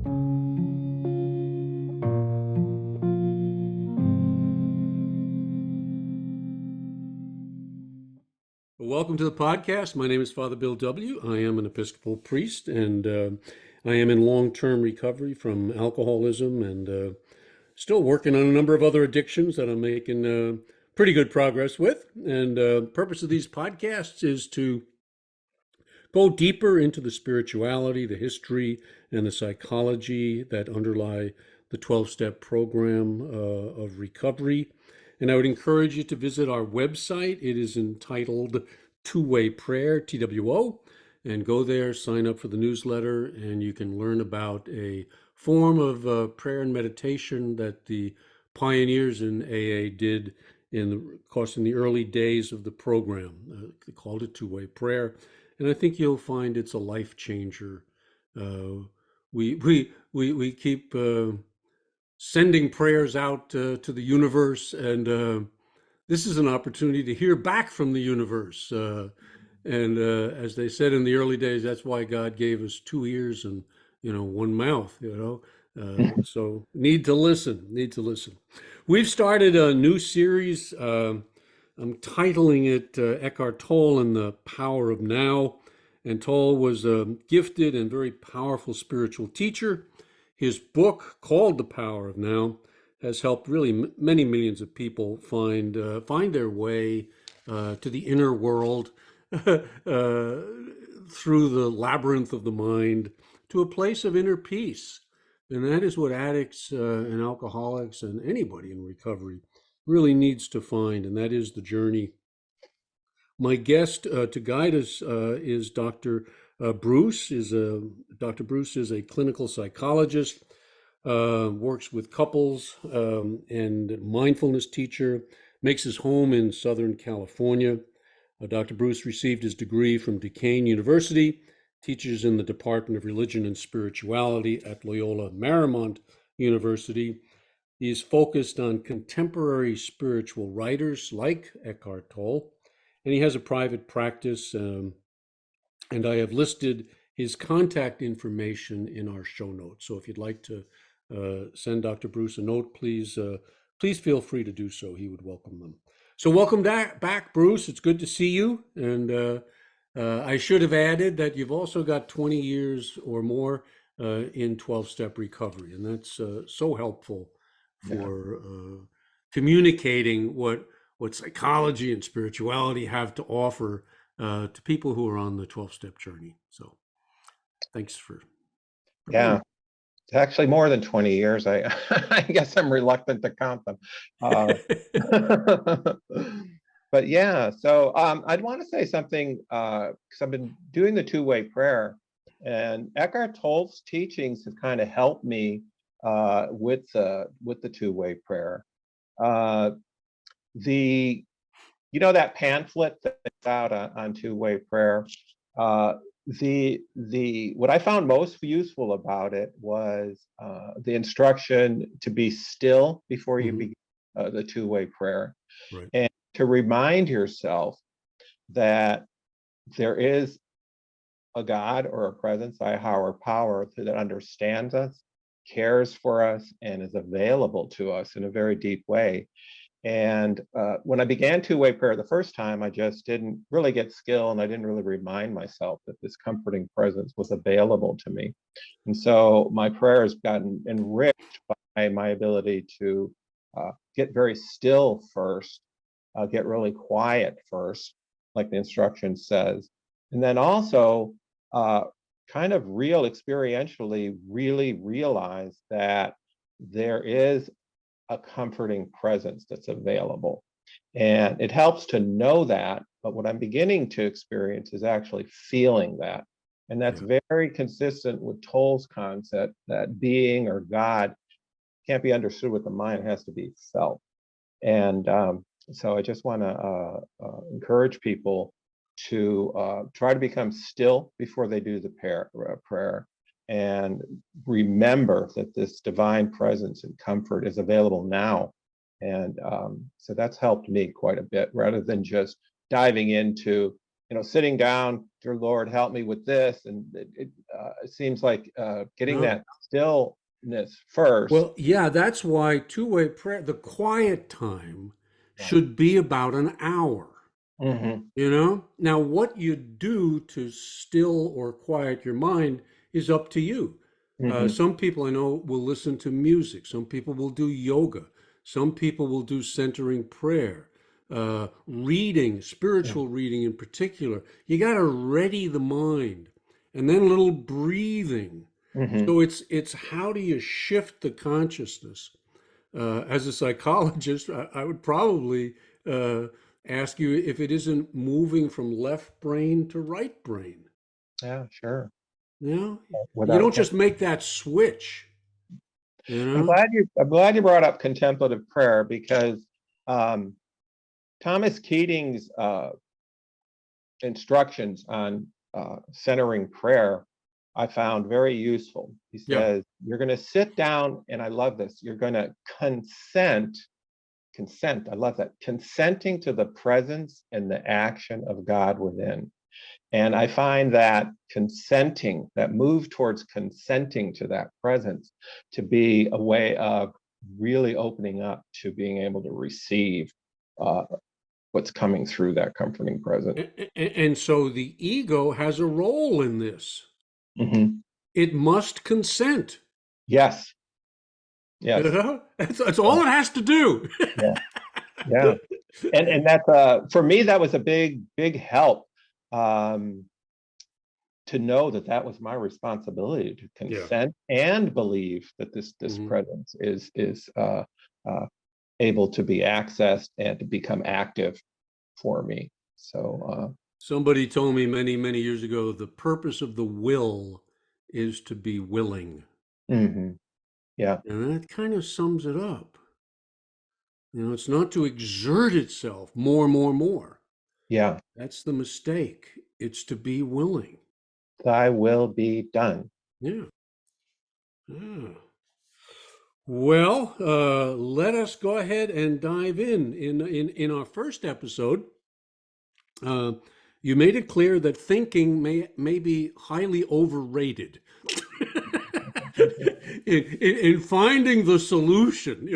Welcome to the podcast. My name is Father Bill W. I am an Episcopal priest, and I am in long-term recovery from alcoholism and still working on a number of other addictions that I'm making pretty good progress with. And the purpose of these podcasts is to go deeper into the spirituality, the history, and the psychology that underlie the 12-step program of recovery. And I would encourage you to visit our website. It is entitled Two-Way Prayer, TWO, and go there, sign up for the newsletter, and you can learn about a form of prayer and meditation that the pioneers in AA did in the early days of the program. They called it Two-Way Prayer, and I think you'll find it's a life changer. We keep sending prayers out to the universe, and this is an opportunity to hear back from the universe. And as they said in the early days, that's why God gave us two ears and one mouth. So need to listen. We've started a new series. I'm titling it Eckhart Tolle and the Power of Now. And Tolle was a gifted and very powerful spiritual teacher. His book, called The Power of Now, has helped really many millions of people find their way to the inner world through the labyrinth of the mind to a place of inner peace. And that is what addicts and alcoholics and anybody in recovery really needs to find, and that is the journey. My guest to guide us is Dr. Bruce. Dr. Bruce is a clinical psychologist, works with couples and mindfulness teacher, makes his home in Southern California. Dr. Bruce received his degree from Duquesne University, teaches in the Department of Religion and Spirituality at Loyola Marymount University. He is focused on contemporary spiritual writers like Eckhart Tolle, and he has a private practice, and I have listed his contact information in our show notes. So if you'd like to send Dr. Bruce a note, please feel free to do so. He would welcome them. So welcome back, Bruce. It's good to see you. And I should have added that you've also got 20 years or more in 12-step recovery. And that's so helpful for communicating what psychology and spirituality have to offer to people who are on the 12-step journey. So thanks for yeah. It's actually more than 20 years. I guess I'm reluctant to count them. But yeah, so I'd want to say something because I've been doing the two-way prayer, and Eckhart Tolle's teachings have kind of helped me with the two-way prayer. That pamphlet that's out on two-way prayer. What I found most useful about it was the instruction to be still before you begin the two-way prayer, right, and to remind yourself that there is a God or a presence, a higher power that understands us, cares for us, and is available to us in a very deep way. And when I began two-way prayer the first time, I just didn't really get skill, and I didn't really remind myself that this comforting presence was available to me. And so my prayer has gotten enriched by my ability to get very still first, get really quiet first, like the instruction says, and then also kind of experientially really realize that there is a comforting presence that's available. And it helps to know that, but what I'm beginning to experience is actually feeling that. And that's very consistent with Tolle's concept that being or God can't be understood with the mind, it has to be felt. And so I just want to encourage people to try to become still before they do the prayer, and remember that this divine presence and comfort is available now. And so that's helped me quite a bit, rather than just diving into sitting down, dear Lord, help me with this. And it seems like getting No. that stillness first. Well, yeah, that's why two-way prayer, the quiet time Yeah. should be about an hour. Hmm. Now what you do to still or quiet your mind is up to you. Hmm. Some people I know will listen to music. Some people will do yoga. Some people will do centering prayer, reading, spiritual reading in particular. You got to ready the mind, and then a little breathing. Hmm. So it's how do you shift the consciousness? As a psychologist, I would probably uh, ask you if it isn't moving from left brain to right brain. Yeah, sure. You know, you Without don't just make that switch. You I'm know, glad you brought up contemplative prayer, because um, Thomas Keating's instructions on centering prayer I found very useful. He yeah. says, you're going to sit down, and I love this, you're going to consent, I love that, consenting to the presence and the action of God within. And I find that consenting, that move towards consenting to that presence, to be a way of really opening up to being able to receive uh, what's coming through that comforting presence. And so the ego has a role in this. Hmm. It must consent. Yes, You yes, know, that's all it has to do. yeah, yeah. And that's for me, that was a big help. Um, to know that that was my responsibility, to Yeah. consent and believe that this Mhm. presence is uh, able to be accessed and to become active for me. So Somebody told me many, many years ago the purpose of the will is to be willing. mhm, yeah, And that kind of sums it up. It's not to exert itself more, more, more. yeah, That's the mistake. It's to be willing. thy will be done. Yeah. Yeah. Well, let us go ahead and dive in our first episode. Uh, you made it clear that thinking may be highly overrated. In finding the solution,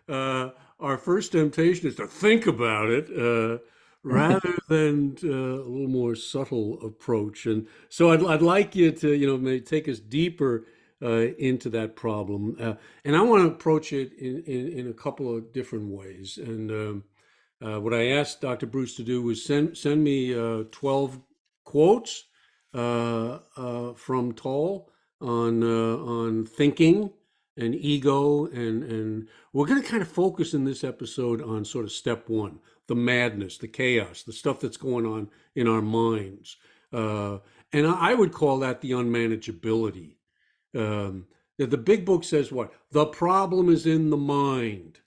our first temptation is to think about it rather than a little more subtle approach. And so I'd like you to, maybe take us deeper into that problem. And I want to approach it in a couple of different ways. And what I asked Dr. Bruce to do was send me 12 quotes from Tolle on thinking and ego, and we're going to kind of focus in this episode on sort of step one, the madness, the chaos, the stuff that's going on in our minds, and I would call that the unmanageability. Um, the big book says what? The problem is in the mind.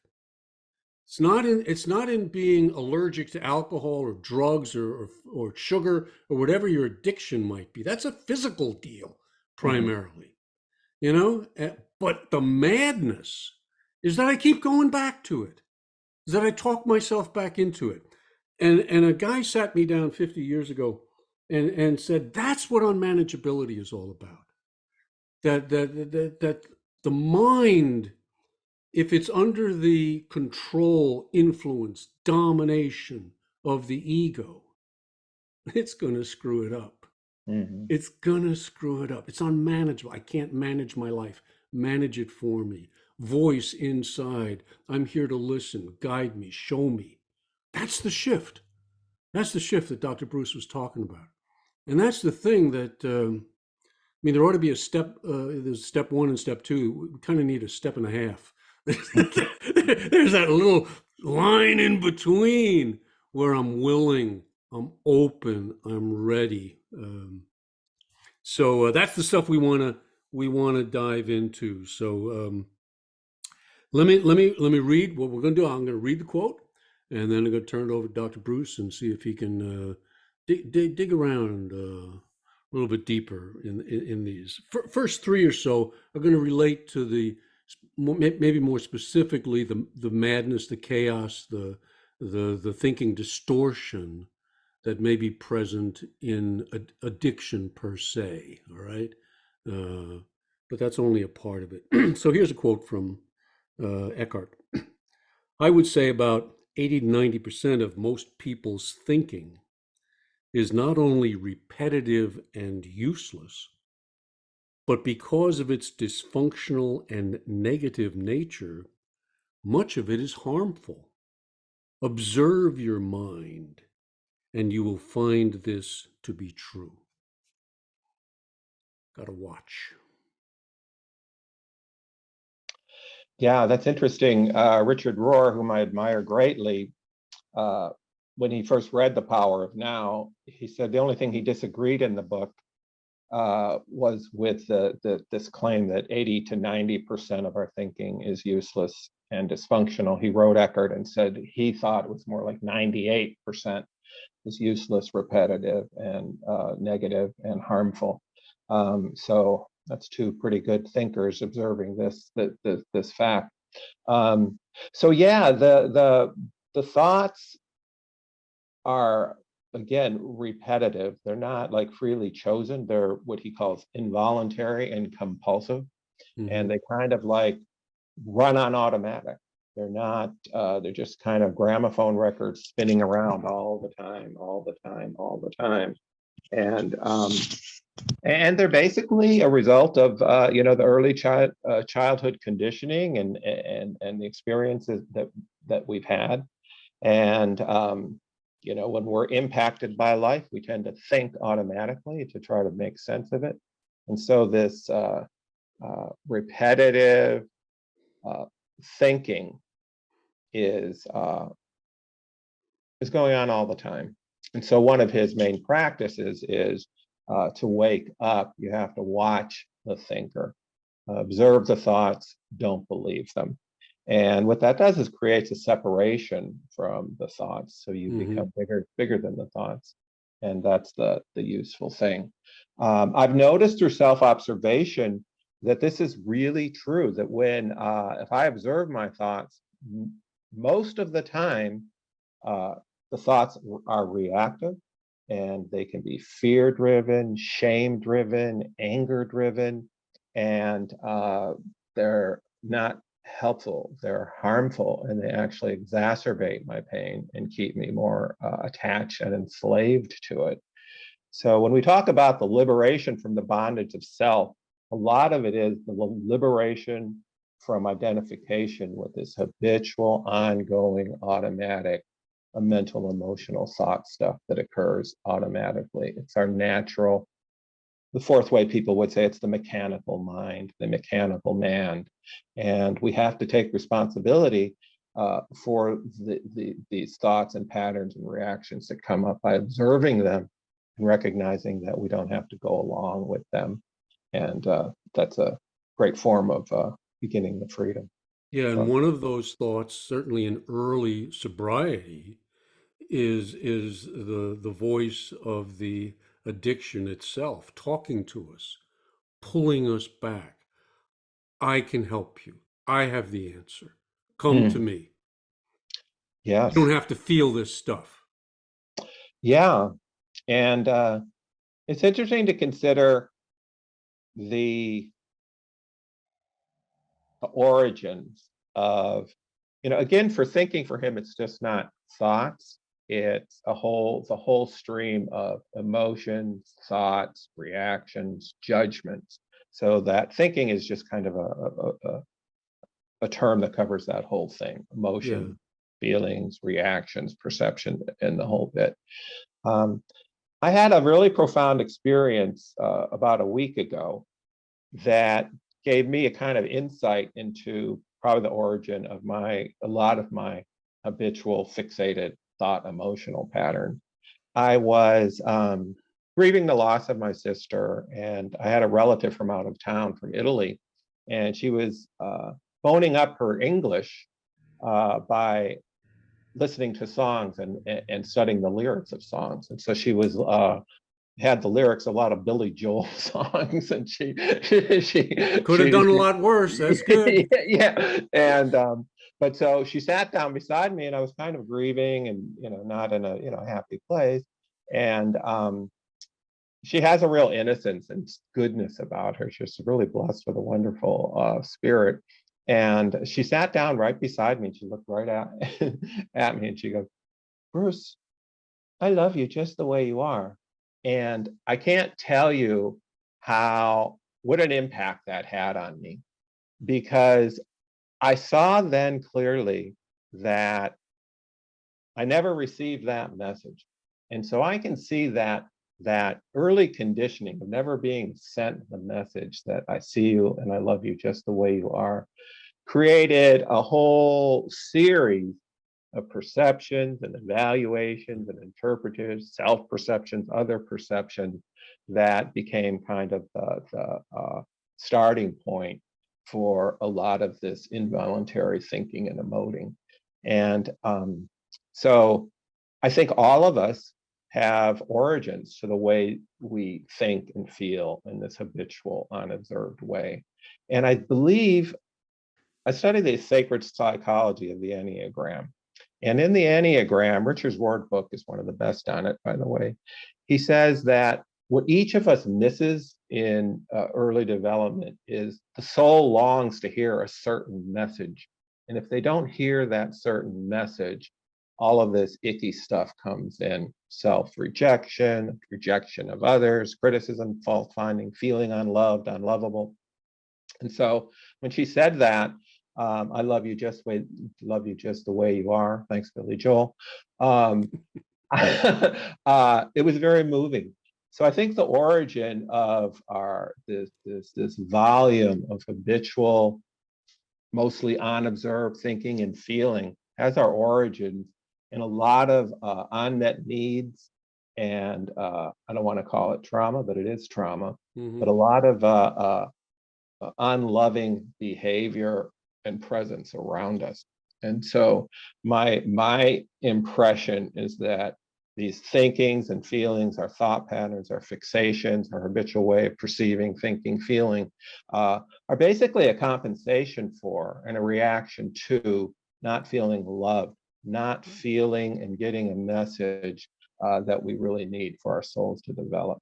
It's not in being allergic to alcohol or drugs or sugar or whatever your addiction might be. That's a physical deal Mhm. primarily, But the madness is that I keep going back to it, is that I talk myself back into it. And a guy sat me down 50 years ago and said, that's what unmanageability is all about. That the mind, if it's under the control, influence, domination of the ego, it's going to screw it up. Mhm. It's going to screw it up. It's unmanageable. I can't manage my life. Manage it for me. Voice inside. I'm here to listen, guide me, show me. That's the shift. That's the shift that Dr. Bruce was talking about. And that's the thing that, there ought to be a step. There's step one and step two. We kind of need a step and a half. There's that little line in between where I'm willing, I'm open, I'm ready. So that's the stuff we want to dive into. So let me read what we're going to do. I'm going to read the quote, and then I'm going to turn it over to Dr. Bruce and see if he can dig around a little bit deeper in these. First three or so are going to relate to maybe more specifically the madness, the chaos, the thinking distortion that may be present in addiction per se, all right? But that's only a part of it. So here's a quote from Eckhart. I would say about 80 to 90% of most people's thinking is not only repetitive and useless, but because of its dysfunctional and negative nature, much of it is harmful. Observe your mind, and you will find this to be true. Gotta watch. Yeah, that's interesting. Richard Rohr, whom I admire greatly, uh, when he first read The Power of Now, he said the only thing he disagreed in the book was with this claim that 80 to 90% of our thinking is useless and dysfunctional. He wrote Eckhart and said he thought it was more like 98% is useless, repetitive, and negative and harmful. So that's two pretty good thinkers observing this fact. So yeah, the thoughts are, again, repetitive. They're not like freely chosen. They're what he calls involuntary and compulsive, and Mm-hmm. they kind of like run on automatic. They're not. They're just kind of gramophone records spinning around all the time, all the time, all the time, and they're basically a result of the early childhood conditioning and the experiences that we've had. And when we're impacted by life, we tend to think automatically to try to make sense of it. And so this repetitive thinking is going on all the time. And so one of his main practices is to wake up. You have to watch the thinker, observe the thoughts, don't believe them. And what that does is creates a separation from the thoughts. So you Mm-hmm. become bigger than the thoughts. And that's the useful thing. I've noticed through self-observation that this is really true, that when, if I observe my thoughts, most of the time, the thoughts are reactive, and they can be fear-driven, shame-driven, anger-driven, and they're not helpful. They're harmful, and they actually exacerbate my pain and keep me more attached and enslaved to it. So when we talk about the liberation from the bondage of self, a lot of it is the liberation from identification with this habitual, ongoing, automatic, mental, emotional thought stuff that occurs automatically. It's our natural, the fourth way people would say it's the mechanical mind, the mechanical man. And we have to take responsibility for these thoughts and patterns and reactions that come up by observing them and recognizing that we don't have to go along with them. And that's a great form of beginning the freedom. Yeah, and So, one of those thoughts, certainly in early sobriety, is the voice of the addiction itself talking to us, pulling us back. I can help you. I have the answer. Come to me. You yes. don't have to feel this stuff. Yeah. And it's interesting to consider the origins of, again, for thinking for him, it's just not thoughts. It's the whole stream of emotions, thoughts, reactions, judgments. So that thinking is just kind of a term that covers that whole thing: Yeah. emotion, feelings, reactions, perception, and the whole bit. Um, I had a really profound experience about a week ago that gave me a kind of insight into probably the origin of a lot of my habitual fixated thought emotional pattern. I was grieving the loss of my sister, and I had a relative from out of town, from Italy, and she was boning up her English by listening to songs and studying the lyrics of songs. And so she was had the lyrics of a lot of Billy Joel songs, and Could have done a lot worse. That's good. yeah. And but so she sat down beside me, and I was kind of grieving and not in a happy place. And she has a real innocence and goodness about her. She's really blessed with a wonderful spirit. And she sat down right beside me. She looked right at me and she goes, "Bruce, I love you just the way you are." And I can't tell you what an impact that had on me, because I saw then clearly that I never received that message. And so I can see that early conditioning of never being sent the message that I see you and I love you just the way you are created a whole series of perceptions and evaluations and interpretations, self-perceptions, other perceptions that became kind of the starting point for a lot of this involuntary thinking and emoting. And so I think all of us have origins to the way we think and feel in this habitual, unobserved way. And I believe I study the sacred psychology of the Enneagram. And in the Enneagram, Richard Rohr's book is one of the best on it, by the way. He says that what each of us misses in early development is the soul longs to hear a certain message. And if they don't hear that certain message, all of this icky stuff comes in: self-rejection, rejection of others, criticism, fault finding, feeling unloved, unlovable. And so when she said that, I love you just the way you are. Thanks, Billy Joel. It was very moving. So I think the origin of this volume of habitual, mostly unobserved thinking and feeling has our origins in a lot of unmet needs, and I don't want to call it trauma, but it is trauma. Hmm. But a lot of unloving behavior and presence around us. And so my impression is that these thinkings and feelings, our thought patterns, our fixations, our habitual way of perceiving, thinking, feeling, are basically a compensation for and a reaction to not feeling loved, not feeling and getting a message that we really need for our souls to develop.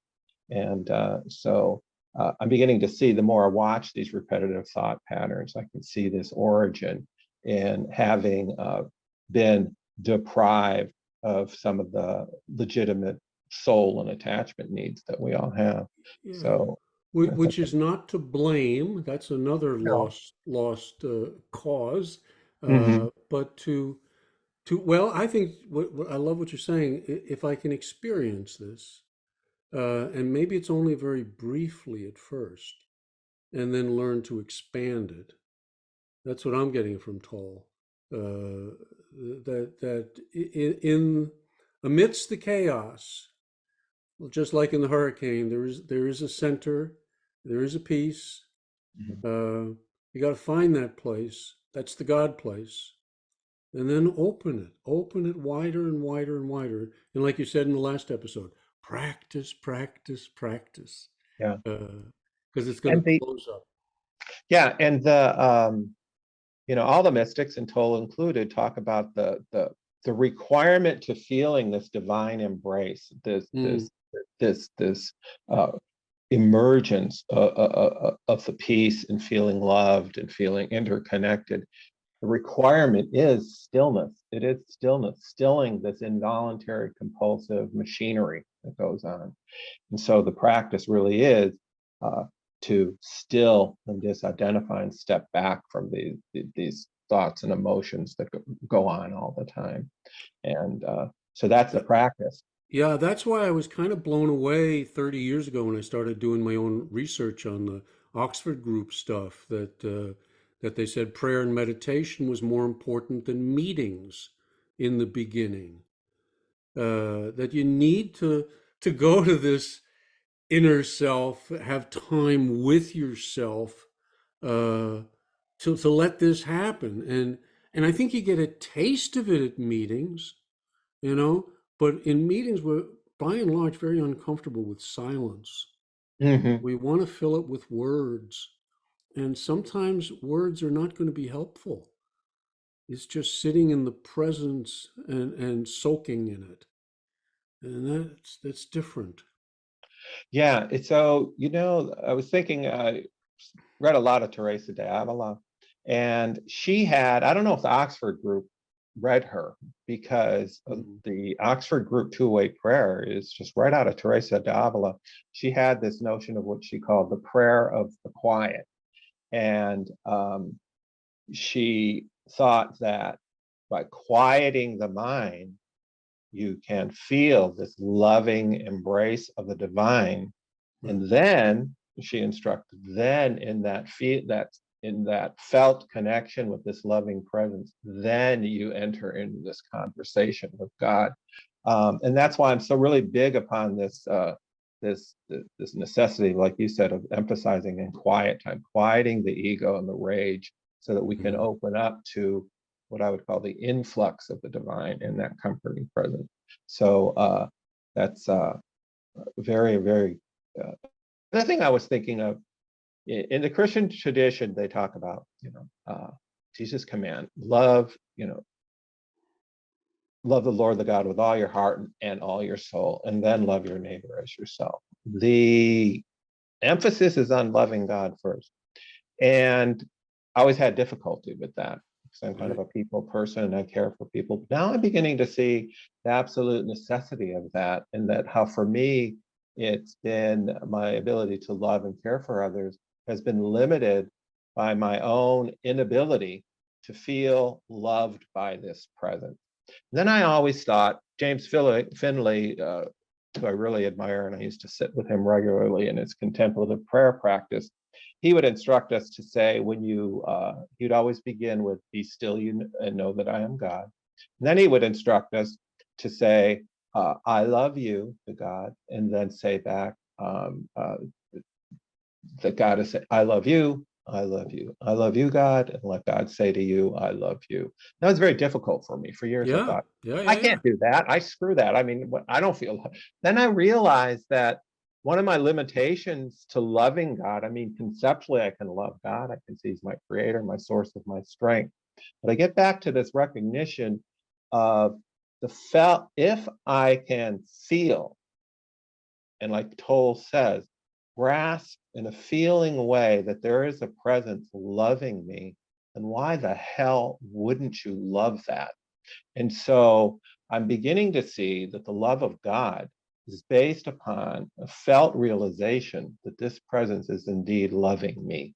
And so I'm beginning to see, the more I watch these repetitive thought patterns, I can see this origin in having been deprived of some of the legitimate soul and attachment needs that we all have. Yeah. So I think, Which is not to blame. That's another no. lost cause. Mhm. But well, I think what I love what you're saying. If I can experience this, and maybe it's only very briefly at first, and then learn to expand it. That's what I'm getting from Toll. That in amidst the chaos, well, just like in the hurricane, there is a center, there is a peace. Mhm. You got to find that place. That's the God place, and then open it wider and wider and wider. And like you said in the last episode, practice, practice, practice, Yeah. because it's going to And the close up. yeah, and the all the mystics, and Toll included, talk about the requirement to feeling this divine embrace, Mm, this uh, emergence of the peace and feeling loved and feeling interconnected. The requirement is stillness. It is stillness, stilling this involuntary compulsive machinery that goes on. And so the practice really is uh, to still and disidentify and step back from these thoughts and emotions that go on all the time. And so that's the practice. Yeah, that's why I was kind of blown away 30 years ago when I started doing my own research on the Oxford group stuff that they said prayer and meditation was more important than meetings in the beginning. That you need to go to this inner self, have time with yourself, uh, to let this happen. And I think you get a taste of it at meetings, you know, but in meetings we're by and large very uncomfortable with silence. Mhm. We want to fill it with words, and sometimes words are not going to be helpful. It's just sitting in the presence and soaking in it. And that's different. Yeah, it's so, I was thinking, I read a lot of Teresa de Avila, and she had, I don't know if the Oxford group read her, because Mhm. the Oxford group two-way prayer is just right out of Teresa de Avila. She had this notion of what she called the prayer of the quiet. And she thought that by quieting the mind, you can feel this loving embrace of the divine. Right. And then she instructed, then in that felt connection with this loving presence, then you enter into this conversation with God. And that's why I'm so really big upon this necessity, like you said, of emphasizing in quiet time, quieting the ego and the rage, so that we can Mhm. open up to what I would call the influx of the divine in that comforting presence. So that's very, very. The thing I was thinking of, in the Christian tradition, they talk about, Jesus' command, love the Lord the God with all your heart and all your soul, and then love your neighbor as yourself. The emphasis is on loving God first. And I always had difficulty with that, because I'm kind of Right. a people person and I care for people. But now I'm beginning to see the absolute necessity of that, and that how for me, it's been my ability to love and care for others has been limited by my own inability to feel loved by this presence. Then I always thought Finley, who I really admire, and I used to sit with him regularly in his contemplative prayer practice, he would instruct us to say, he'd always begin with, "Be still, and know that I am God." And then he would instruct us to say, "I love you," to God, and then say back, that God is saying, "I love you, I love you, I love you, God," and let God say to you, "I love you." That was very difficult for me. For years, I Yeah. thought, Yeah. I Yeah. Yeah. can't do that. I screw that. I mean, I don't feel. Then I realized that one of my limitations to loving God, I mean, conceptually, I can love God. I can see He's my creator, my source of my strength. But I get back to this recognition of if I can feel, and like Toll says, grasp in a feeling way that there is a presence loving me, then why the hell wouldn't you love that? And so I'm beginning to see that the love of God is based upon a felt realization that this presence is indeed loving me.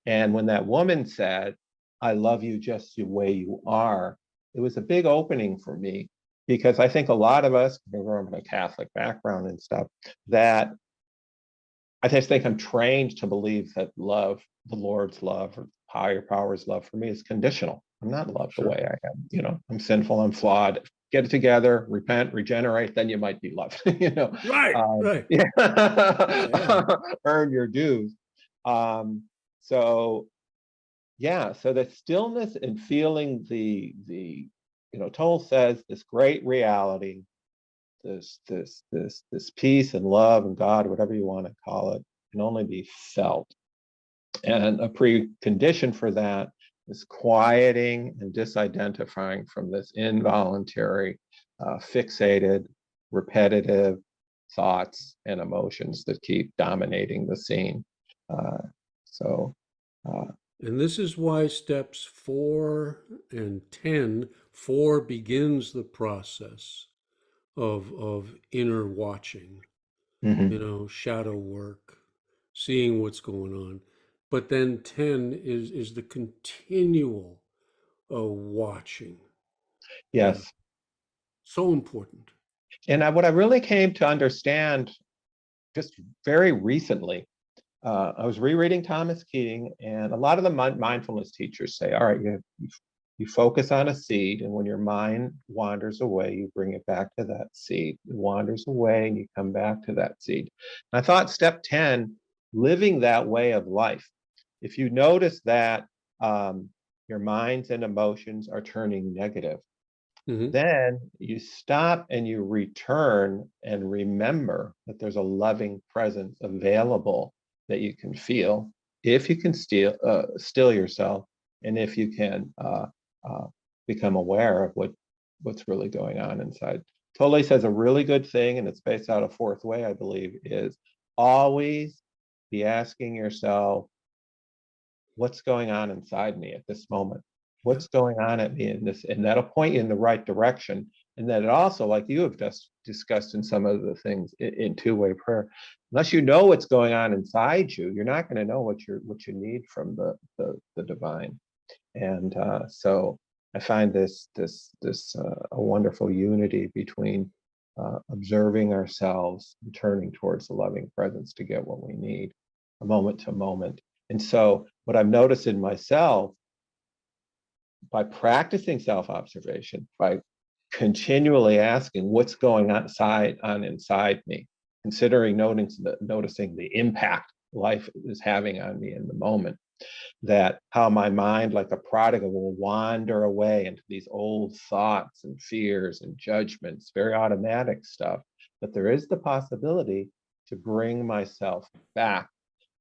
And when that woman said, "I love you just the way you are," it was a big opening for me, because I think a lot of us, from a Catholic background and stuff, that I just think I'm trained to believe that love, the Lord's love, or higher power's love for me, is conditional. I'm not loved the Sure. way I am. I'm sinful, I'm flawed. Get it together, repent, regenerate, then you might be loved. Right. Right. Yeah, Yeah. Yeah. earn your dues. Um, so yeah, so the stillness and feeling Toll says, this great reality, this peace and love and God, whatever you want to call it, can only be felt. And a precondition for that is quieting and disidentifying from this involuntary, fixated, repetitive thoughts and emotions that keep dominating the scene. Uh, so, uh, And this is why steps 4 and 10, 4 begins the process of inner watching, mhm. shadow work, seeing what's going on. But then 10 is the continual watching. Uh, Yes. so important. And what I really came to understand just very recently, I was rereading Thomas Keating, and a lot of the mindfulness teachers say, all right, you focus on a seed, and when your mind wanders away, you bring it back to that seed. It wanders away, and you come back to that seed. And I thought step 10, living that way of life. If you notice that your minds and emotions are turning negative, Hmm. then you stop and you return and remember that there's a loving presence available that you can feel if you can still yourself, and if you can uh, become aware of what's really going on inside. Tolle says a really good thing, and it's based out of Fourth Way, I believe, is always be asking yourself, what's going on inside me at this moment? Yeah. What's going on at me in this? And that'll point you in the right direction. And then it also, like you have just discussed in some of the things in two-way prayer, unless you know what's going on inside you, you're not going to know what you need from the divine. And so I find this a wonderful unity between observing ourselves and turning towards the loving presence to get what we need, a moment to moment. And so what I've noticed in myself by practicing self-observation, by continually asking what's going on inside me, considering noticing the impact life is having on me in the moment, that how my mind, like a prodigal, will wander away into these old thoughts and fears and judgments, very automatic stuff. But there is the possibility to bring myself back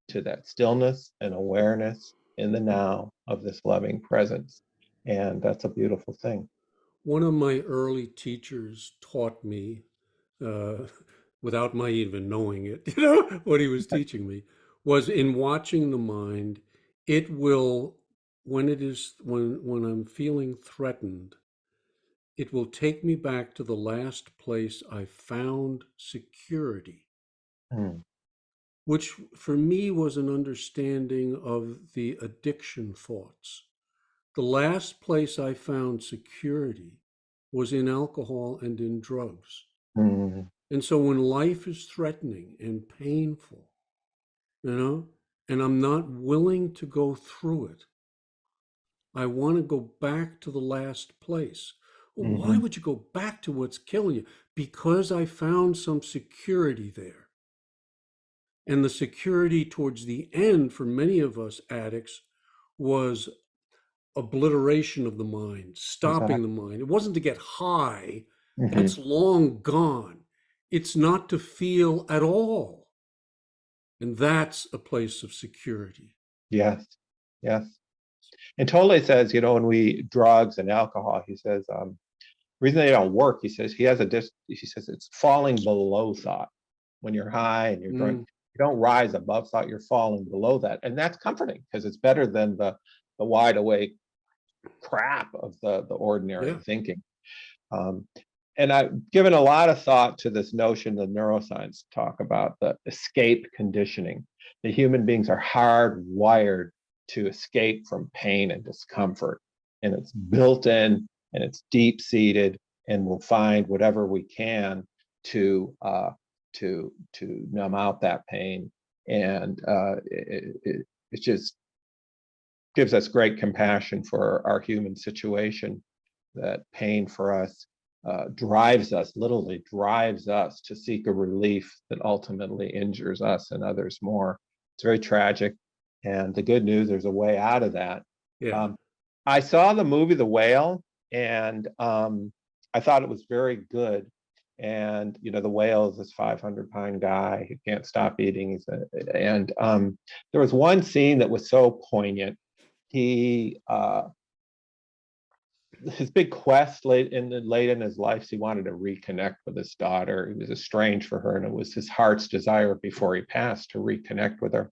to that stillness and awareness in the now of this loving presence. And that's a beautiful thing. One of my early teachers taught me, uh, without my even knowing it, what he was teaching me, was in watching the mind, it will, when I'm feeling threatened, it will take me back to the last place I found security, Mm, which for me was an understanding of the addiction thoughts. The last place I found security was in alcohol and in drugs. mm, And so when life is threatening and painful, and I'm not willing to go through it, I want to go back to the last place. Well, why mhm, would you go back to what's killing you? Because I found some security there. And the security towards the end for many of us addicts was obliteration of the mind, stopping the exactly. mind. It wasn't to get high, Mhm. that's long gone. It's not to feel at all. And that's a place of security. Yes, yes. And Tolle says, when we drugs and alcohol, he says, reason they don't work, he says, he says it's falling below thought. When you're high and you're drunk, Mm, you don't rise above thought, you're falling below that. And that's comforting because it's better than the wide awake crap of the yeah, ordinary thinking. Um, and I've given a lot of thought to this notion that neuroscience talk about, the escape conditioning. The human beings are hardwired to escape from pain and discomfort. And it's built in and it's deep seated, and we'll find whatever we can to numb out that pain. And it just gives us great compassion for our human situation, that pain for us literally drives us to seek a relief that ultimately injures us and others more. It's very tragic. And the good news, there's a way out of that. yeah. Um, I saw the movie The Whale, and I thought it was very good. And the whale is this 500-pound guy who can't stop eating. And there was one scene that was so poignant. He His big quest late in his life, he wanted to reconnect with his daughter. He was estranged for her, and it was his heart's desire before he passed to reconnect with her.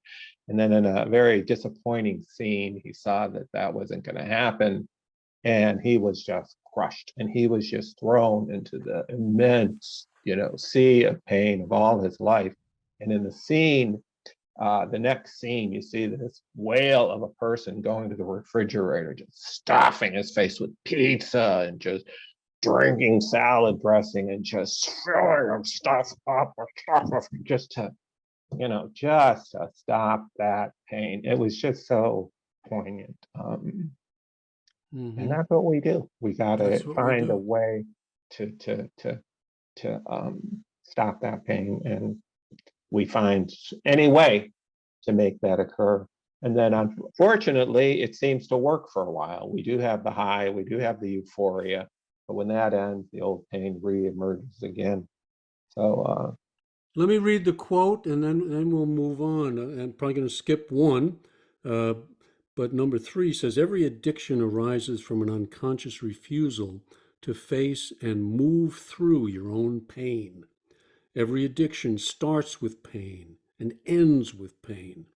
And then in a very disappointing scene, he saw that that wasn't going to happen, and he was just crushed, and he was just thrown into the immense, sea of pain of all his life. And in the next scene, you see this whale of a person going to the refrigerator, just stuffing his face with pizza and just drinking salad dressing and just filling stuff up with stuff just to stop that pain. It was just so poignant. And Hmm. that's what we do. We got That's to what we find a do. way to stop that pain, and we find any way to make that occur. And then unfortunately, it seems to work for a while. We do have the high, we do have the euphoria, but when that ends, the old pain reemerges again. So, Let me read the quote and then we'll move on. I'm probably going to skip one. Uh, but number 3 says every addiction arises from an unconscious refusal to face and move through your own pain. Every addiction starts with pain and ends with pain.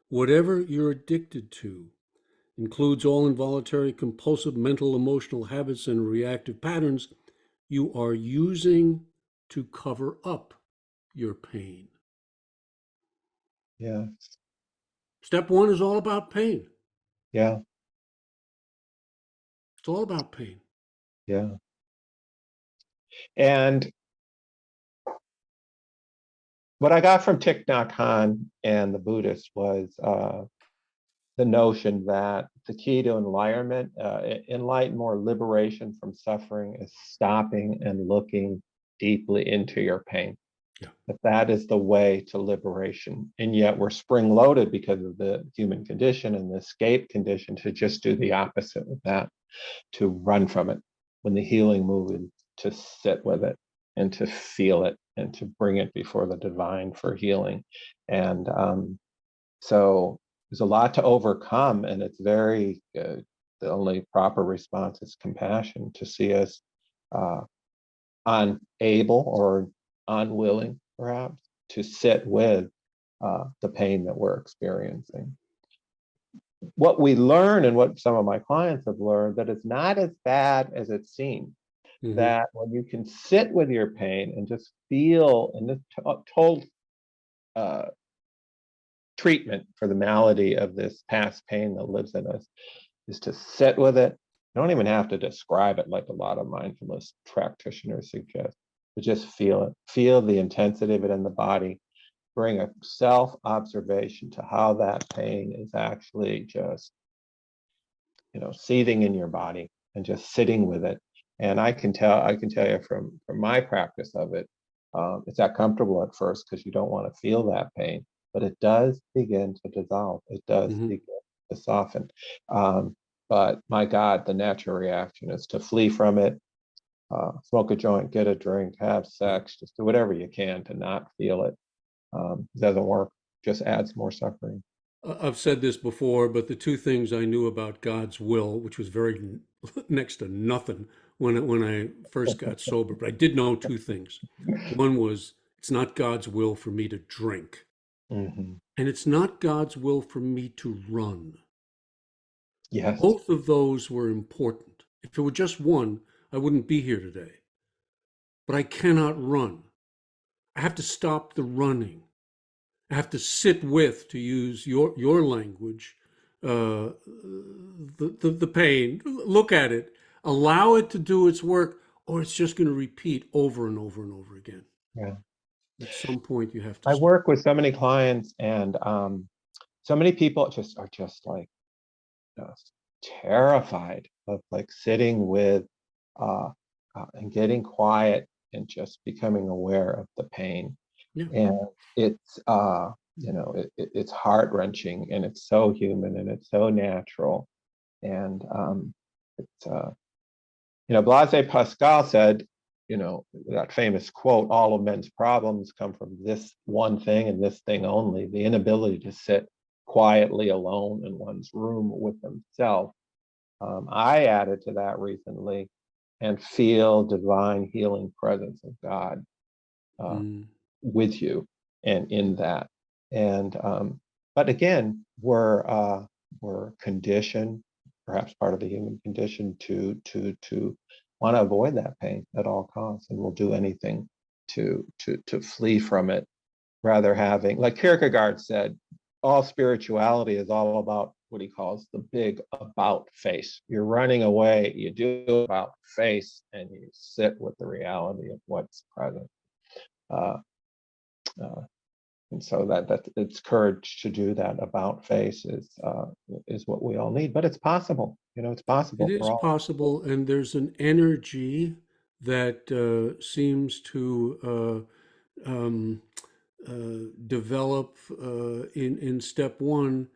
Whatever you're addicted to includes all involuntary, compulsive, mental, emotional habits and reactive patterns you are using to cover up your pain. Yeah. Step one is all about pain. Yeah. It's all about pain. Yeah. And what I got from Thich Nhat Hanh and the Buddhists was the notion that the key to enlightenment or liberation from suffering is stopping and looking deeply into your pain. Yeah. That is the way to liberation. And yet we're spring loaded because of the human condition and the escape condition to just do the opposite of that, to run from it. When the healing move is to sit with it and to feel it and to bring it before the divine for healing. And so there's a lot to overcome, and it's very the only proper response is compassion, to see us uh, unable or unwilling, perhaps, to sit with the pain that we're experiencing. What we learn, and what some of my clients have learned, that it's not as bad as it seems. Mm-hmm. That when you can sit with your pain and just feel, and this told treatment for the malady of this past pain that lives in us is to sit with it. You don't even have to describe it like a lot of mindfulness practitioners suggest, but just feel it. Feel the intensity of it in the body. Bring a self-observation to how that pain is actually just, seething in your body, and just sitting with it. And I can tell you from my practice of it, it's not comfortable at first because you don't want to feel that pain, but it does begin to dissolve. It does Mm-hmm. begin to soften. But my God, the natural reaction is to flee from it, smoke a joint, get a drink, have sex, just do whatever you can to not feel it. It doesn't work, just adds more suffering. I've said this before, but the two things I knew about God's will, which was very next to nothing when I first got sober, but I did know two things. One was it's not God's will for me to drink, Mhm. and it's not God's will for me to run. Yes. Both of those were important. If it were just one, I wouldn't be here today. But I cannot run. I have to stop the running. I have to sit with, to use your language, the pain. Look at it, allow it to do its work, or it's just going to repeat over and over and over again. Yeah. At some point, you have to I stop. work with so many clients, and so many people are just like just terrified of like sitting with uh, and getting quiet and just becoming aware of the pain. Yeah, And it's it's heart wrenching, and it's so human, and it's so natural. And it's Blaise Pascal said, that famous quote, all of men's problems come from this one thing and this thing only, the inability to sit quietly alone in one's room with themselves. I added to that recently, and feel divine healing presence of God uh, mm, with you and in that. And but again, we're conditioned, perhaps part of the human condition, to want to avoid that pain at all costs, and we'll do anything to flee from it, rather having, like Kierkegaard said, all spirituality is all about what he calls the big about face. You're running away, you do about face, and you sit with the reality of what's present. Uh, uh, and so that it's courage to do that about face is what we all need. But it's possible, it's it possible is for all. possible, and there's an energy that seems to develop in step one,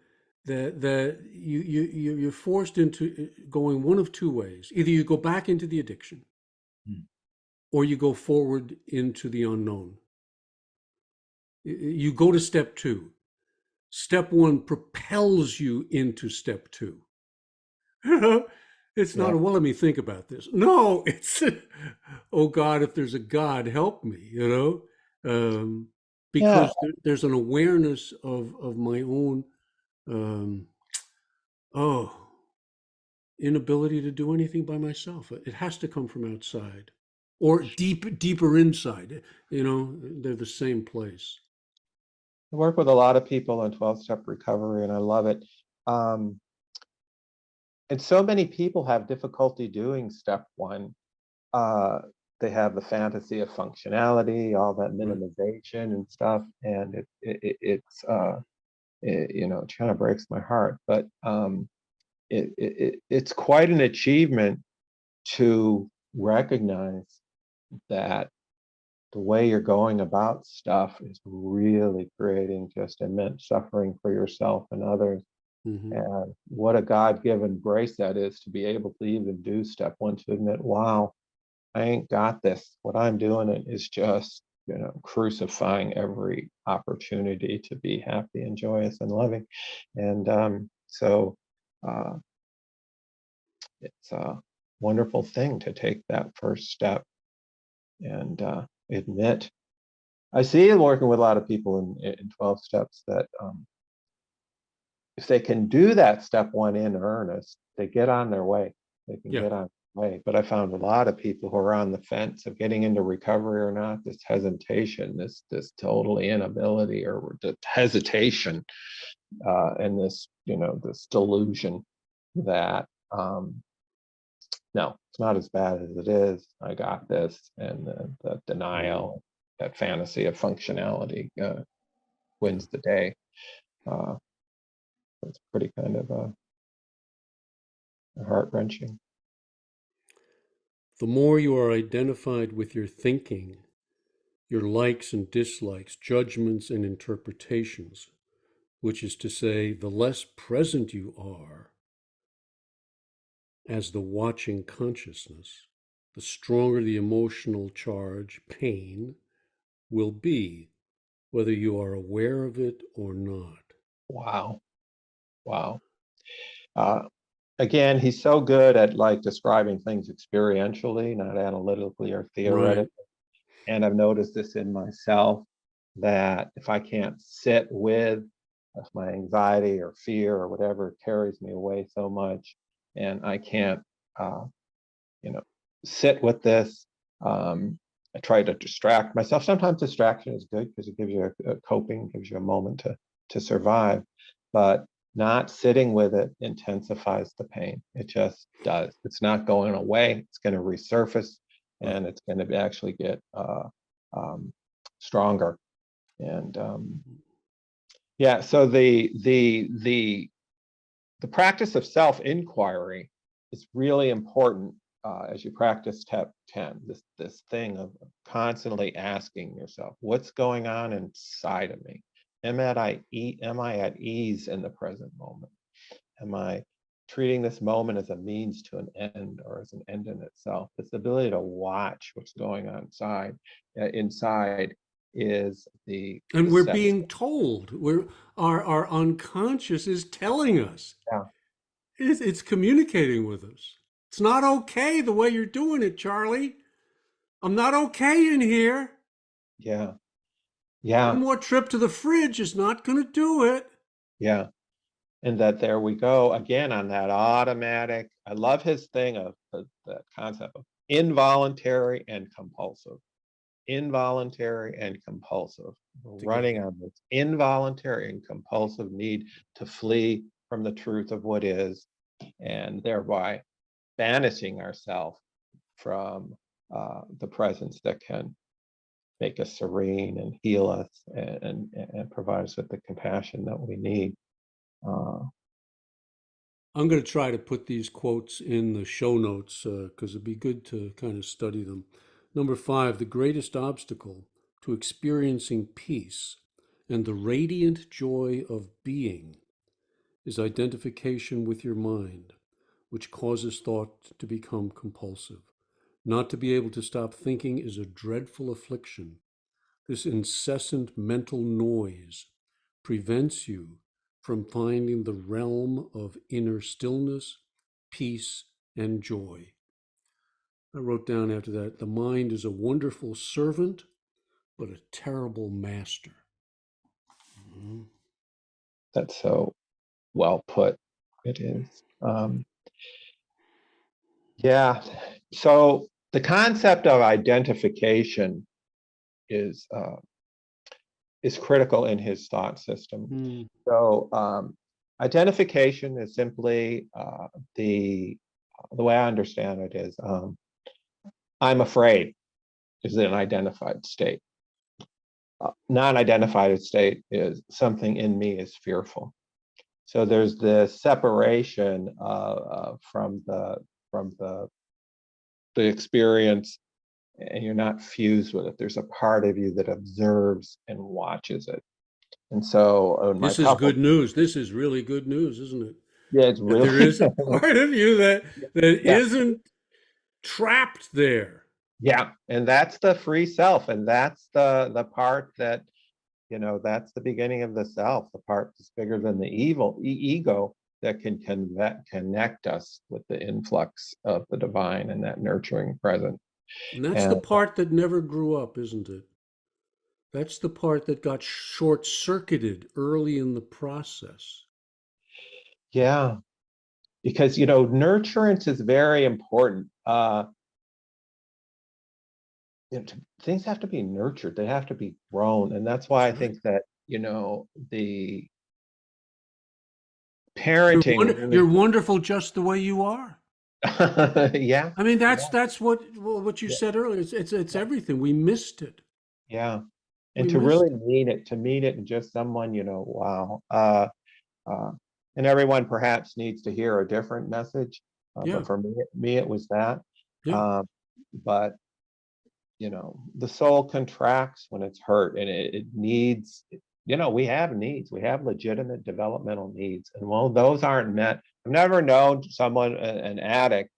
that you're forced into going one of two ways. Either you go back into the addiction, Mm. or you go forward into the unknown. You go to step two. Step one propels you into step two. It's Yeah. not, well, let me think about this. No, it's, oh God, if there's a God, help me, um, Yeah. because there's an awareness of my own, um, oh, inability to do anything by myself. It has to come from outside or deeper inside. They're the same place. I work with a lot of people in 12-step recovery, and I love it. Um, and so many people have difficulty doing step one. Uh, they have the fantasy of functionality, all that Right. minimization and stuff, and it kind of breaks my heart. But it's quite an achievement to recognize that the way you're going about stuff is really creating just immense suffering for yourself and others. Hmm. And what a God-given grace that is to be able to even do step one, to admit, wow, I ain't got this. What I'm doing is just, crucifying every opportunity to be happy and joyous and loving. And so uh, it's a wonderful thing to take that first step and admit. I see in working with a lot of people in 12 steps that if they can do that step one in earnest, they get on their way. They can Yeah. get on their way. But I found a lot of people who are on the fence of getting into recovery or not, this hesitation, this total inability or the hesitation, and this delusion that no, it's not as bad as it is. I got this, and the Mm. denial, that fantasy of functionality Yeah. wins the day. Uh, it's pretty kind of heart wrenching. The more you are identified with your thinking, your likes and dislikes, judgments and interpretations, which is to say, the less present you are as the watching consciousness, the stronger the emotional charge, pain, will be, whether you are aware of it or not. Wow, wow. Uh, Again, he's so good at like describing things experientially, not analytically or Right. theoretically. And I've noticed this in myself that if I can't sit with, if my anxiety or fear or whatever carries me away so much, and I can't, uh, you know, sit with this. I try to distract myself. Sometimes distraction is good because it gives you a coping, gives you a moment to survive. But not sitting with it intensifies the pain. It just does. It's not going away. It's going to resurface, Right. and it's going to actually get um, stronger. And yeah, so the practice of self-inquiry is really important as you practice step 10, this thing of constantly asking yourself, what's going on inside of me? Am I at ease in the present moment? Am I treating this moment as a means to an end or as an end in itself? This ability to watch what's going on inside is the And we're set. being told, our unconscious is telling us. Yeah, It's communicating with us. It's not okay the way you're doing it, Charlie. I'm not okay in here. yeah, One yeah, more trip to the fridge is not going to do it. yeah. And that there we go again on that automatic. I love his thing of the concept of involuntary and compulsive. Involuntary and compulsive. We're running Together. on this involuntary and compulsive need to flee from the truth of what is, and thereby banishing ourselves from the presence that can make us serene and heal us and provide us with the compassion that we need. Uh, I'm going to try to put these quotes in the show notes because it'd be good to kind of study them. Number 5, the greatest obstacle to experiencing peace and the radiant joy of being is identification with your mind, which causes thought to become compulsive. Not to be able to stop thinking is a dreadful affliction. This incessant mental noise prevents you from finding the realm of inner stillness, peace, and joy. I wrote down after that, the mind is a wonderful servant, but a terrible master. Mm-hmm. That's so well put. It is. Yeah. So the concept of identification is critical in his thought system. Mm. So identification is simply the way I understand it is I'm afraid is an identified state. Non-identified state is something in me is fearful. So there's this separation from the experience, and you're not fused with it. There's a part of you that observes and watches it. And so my This is couple, good news. This is really good news, isn't it? yeah, it's That there really, is a part of you that yeah, isn't trapped there. yeah, and that's the free self, and that's the part that, that's the beginning of the self, the part that's bigger than the ego that can connect us with the influx of the divine and that nurturing presence. And that's the And part that never grew up, isn't it? That's the part that got short circuited early in the process. yeah, because nurturance is very important. Things have to be nurtured, they have to be grown, and that's why I That's right. think that the parenting really, You're wonderful just the way you are. yeah, I mean, yeah, that's what you yeah, said earlier. It's everything. We missed it. yeah. And We to really missed it. mean it in just someone, wow. Uh, and everyone perhaps needs to hear a different message, Yeah. but for me, it was that. Yeah. Um, but the soul contracts when it's hurt, and it needs. We have needs. We have legitimate developmental needs, and while those aren't met, I've never known someone, an addict,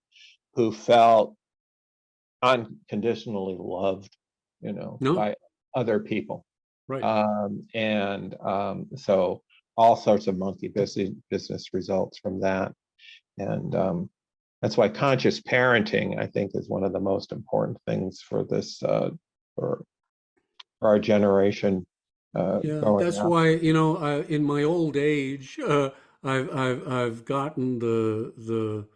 who felt unconditionally loved, No. by other people. Right. So all sorts of monkey business results from that. And that's why conscious parenting, I think, is one of the most important things for this, for our generation Yeah, growing that's up. why, in my old age, I've gotten the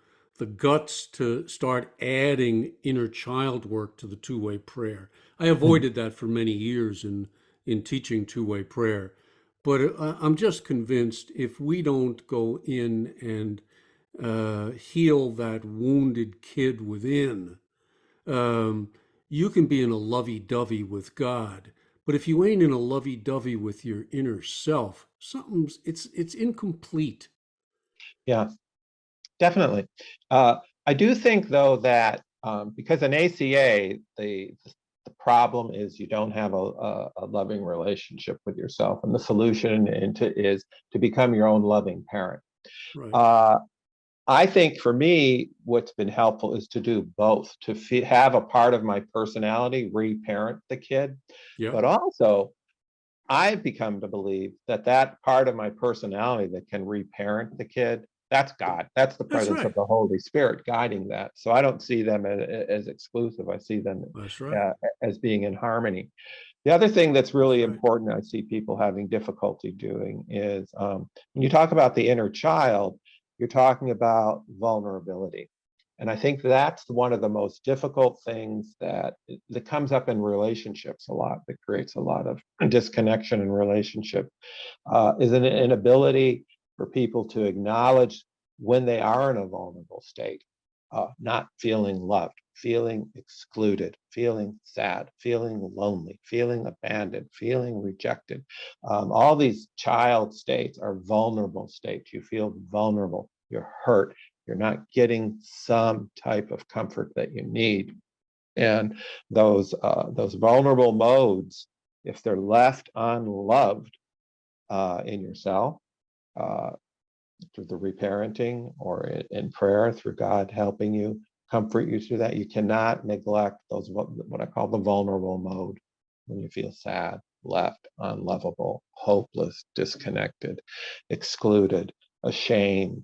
guts to start adding inner child work to the two-way prayer. I avoided that for many years in teaching two-way prayer, but I'm just convinced if we don't go in and heal that wounded kid within, um, you can be in a lovey-dovey with God, but if you ain't in a lovey-dovey with your inner self, it's incomplete. Yeah, definitely. I do think, though, that because in ACA, the problem is you don't have a loving relationship with yourself, and the solution is to become your own loving parent. Right. Uh, I think for me, what's been helpful is to do both, to have a part of my personality reparent the kid, Yeah. but also I've become to believe that that part of my personality that can reparent the kid, that's God. That's the That's presence of right. the Holy Spirit guiding that. So I don't see them as exclusive. I see them That's right. uh, as being in harmony. The other thing that's That's really right. important, I see people having difficulty doing, is when you talk about the inner child, you're talking about vulnerability. And I think that's one of the most difficult things that comes up in relationships a lot, that creates a lot of disconnection in relationship, is an inability for people to acknowledge when they are in a vulnerable state, not feeling loved, feeling excluded, feeling sad, feeling lonely, feeling abandoned, feeling rejected. All these child states are vulnerable states. You feel vulnerable, you're hurt, you're not getting some type of comfort that you need. And those vulnerable modes, if they're left unloved in yourself, uh, through the reparenting or in prayer, through God helping you, comfort you through that, you cannot neglect those, what I call the vulnerable mode, when you feel sad, left, unlovable, hopeless, disconnected, excluded, ashamed,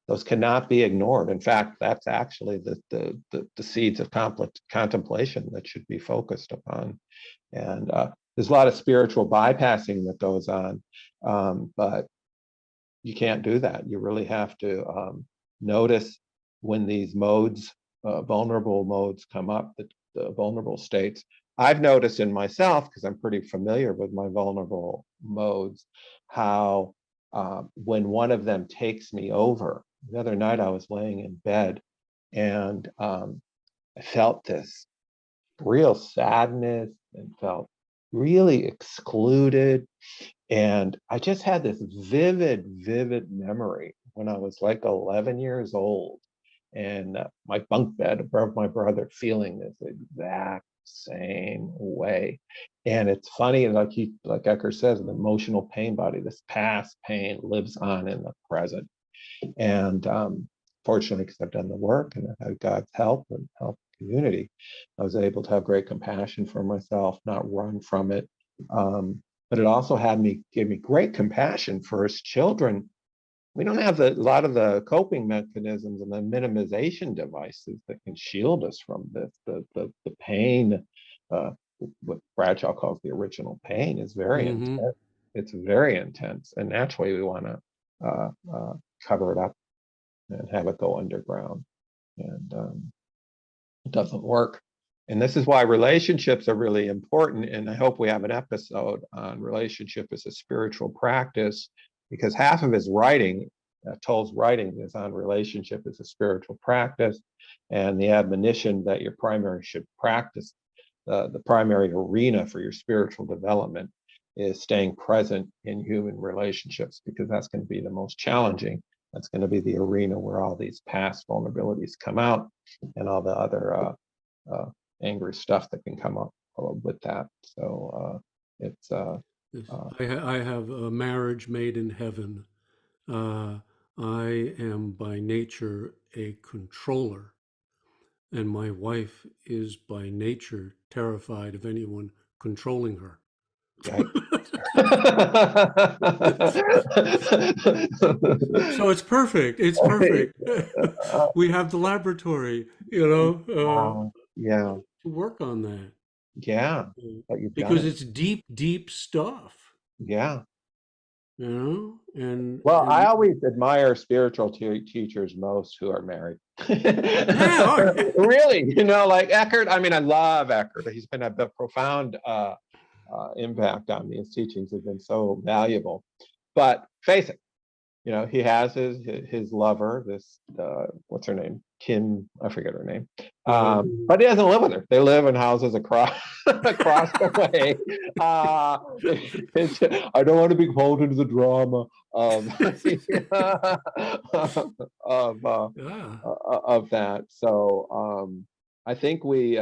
Those cannot be ignored. In fact, that's actually the seeds of contemplation that should be focused upon. And there's a lot of spiritual bypassing that goes on, but you can't do that. You really have to notice when these modes, vulnerable modes come up, the vulnerable states. I've noticed in myself, because I'm pretty familiar with my vulnerable modes, how when one of them takes me over. The other night I was laying in bed and I felt this real sadness and felt really excluded. And I just had this vivid memory when I was like 11 years old, and my bunk bed above my brother, feeling this exact same way. And it's funny, like Eckhart says, an emotional pain body, this past pain lives on in the present. And fortunately, because I've done the work and I've had God's help and help community, I was able to have great compassion for myself, not run from it. But it also gave me great compassion for his children. We don't have a lot of the coping mechanisms and the minimization devices that can shield us from this. The pain, what Bradshaw calls the original pain, is very intense. It's very intense, and naturally we want to cover it up and have it go underground. And it doesn't work. And this is why relationships are really important. And I hope we have an episode on relationship as a spiritual practice, because half of his writing, Tolle's writing, is on relationship as a spiritual practice, and the admonition that your primary should practice, the primary arena for your spiritual development is staying present in human relationships, because that's going to be the most challenging. That's going to be the arena where all these past vulnerabilities come out and all the other angry stuff that can come up with that. So it's I have a marriage made in heaven. I am by nature a controller, and my wife is by nature terrified of anyone controlling her. right. So it's perfect. It's perfect. We have the laboratory, Yeah, to work on that, yeah, but you've done because it. it's deep stuff, Yeah. and Well, I always admire spiritual teachers most who are married. yeah, okay. Really, like Eckhart. I mean, I love Eckhart. He's been a profound impact on me. His teachings have been so valuable. But face it, he has his lover, this what's her name, Kim, I forget her name, but he doesn't live with her. They live in houses across the way. I don't want to be pulled into the drama of Yeah. of that. So I think we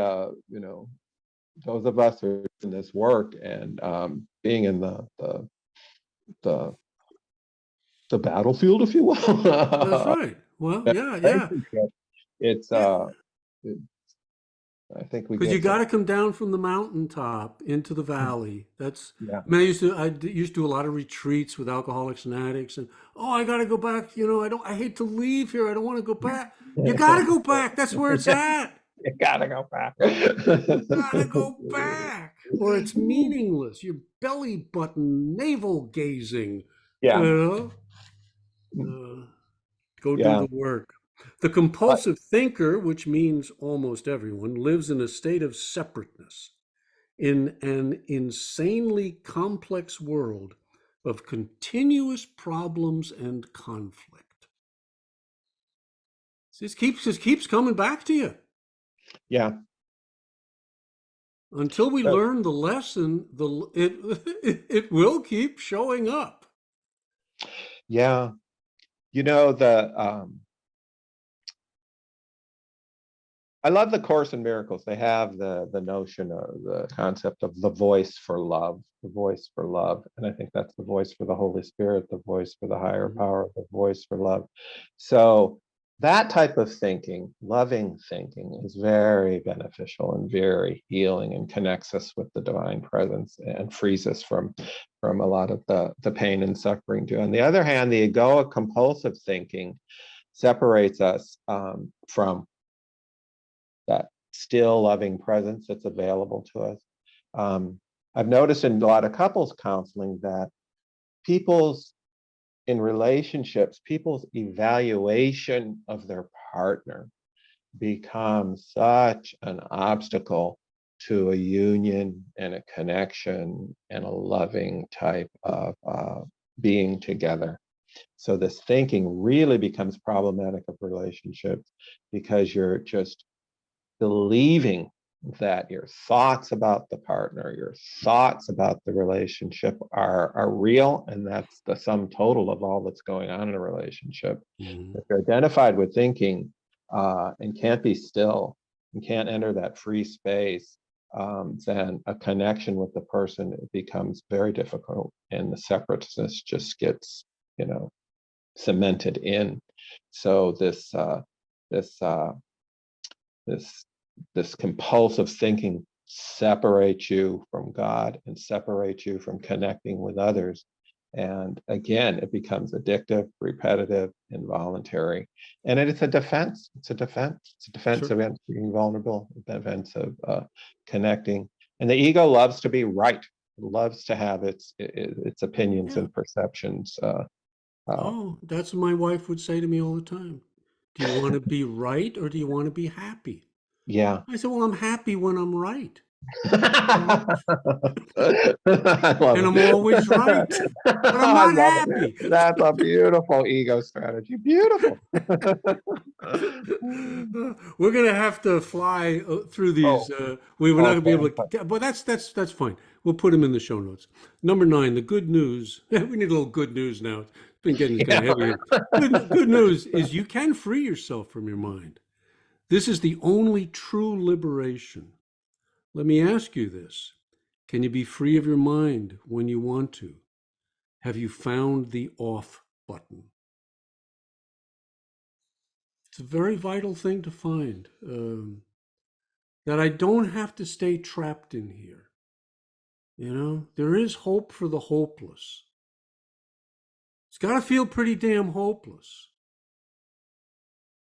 those of us who are in this work and being in the the battlefield, if you That's will. right. Well, yeah. It's Yeah. I think we Because you get got to, to come down from the mountaintop into the valley. yeah. I mean, I used to do a lot of retreats with alcoholics and addicts, and I got to go back. I hate to leave here. I don't want to go back. You got to go back. That's where it's at. You gotta go back. Gotta go back, or it's meaningless. You're belly button, navel gazing. You Yeah, know, go do yeah, the work. The compulsive thinker, which means almost everyone, lives in a state of separateness, in an insanely complex world of continuous problems and conflict. Just keeps coming back to you. yeah. Until we So, learn the lesson, it will keep showing up. yeah, the I love the Course in Miracles. They have the notion or the concept of the voice for love, the voice for love. And I think that's the voice for the Holy Spirit, the voice for the higher power, the voice for love. So that type of thinking, loving thinking, is very beneficial and very healing and connects us with the divine presence and frees us from a lot of the pain and suffering too. On the other hand, the egoic compulsive thinking separates us from that still loving presence that's available to us. I've noticed in a lot of couples counseling that in relationships, people's evaluation of their partner becomes such an obstacle to a union and a connection and a loving type of being together. So this thinking really becomes problematic of relationships because you're just believing that your thoughts about the partner, your thoughts about the relationship are real, and that's the sum total of all that's going on in a relationship. Mhm. If you're identified with thinking and can't be still and can't enter that free space, then a connection with the person becomes very difficult, and the separateness just gets, cemented in. So this this this compulsive thinking separates you from God and separates you from connecting with others. And again, it becomes addictive, repetitive, involuntary. And it's a defense. It's a defense. It's a defense Sure. against being vulnerable, a defense of connecting. And the ego loves to be right. It loves to have its opinions Yeah. and perceptions. Oh, that's what my wife would say to me all the time. Do you want to be right or do you want to be happy? Yeah. I said, well, I'm happy when I'm right. I love And I'm it. always right, but I'm I not love it. happy. That's a beautiful ego strategy. Beautiful. We're gonna have to fly through these. Oh, We're not gonna be okay. able to, but that's fine. We'll put them in the show notes. Number 9, the good news. We need a little good news now. It's been getting kind Yeah, of heavy here. Good news is you can free yourself from your mind. This is the only true liberation. Let me ask you this: can you be free of your mind when you want to? Have you found the off button? It's a very vital thing to find. That I don't have to stay trapped in here. There is hope for the hopeless. It's got to feel pretty damn hopeless.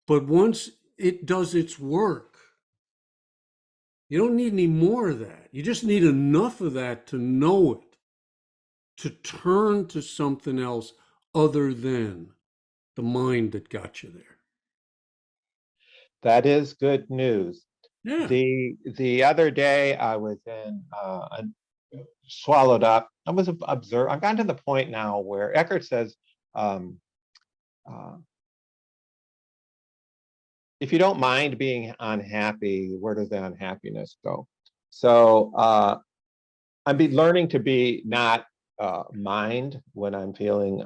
But once it does its work, you don't need any more of that. You just need enough of that to know it, to turn to something else other than the mind that got you there. that is good news. Yeah. The other day I was swallowed up. I was observed. I've gotten to the point now where Eckhart says, um, uh, if you don't mind being unhappy, where does the unhappiness go? So I'm learning to be not mind when I'm feeling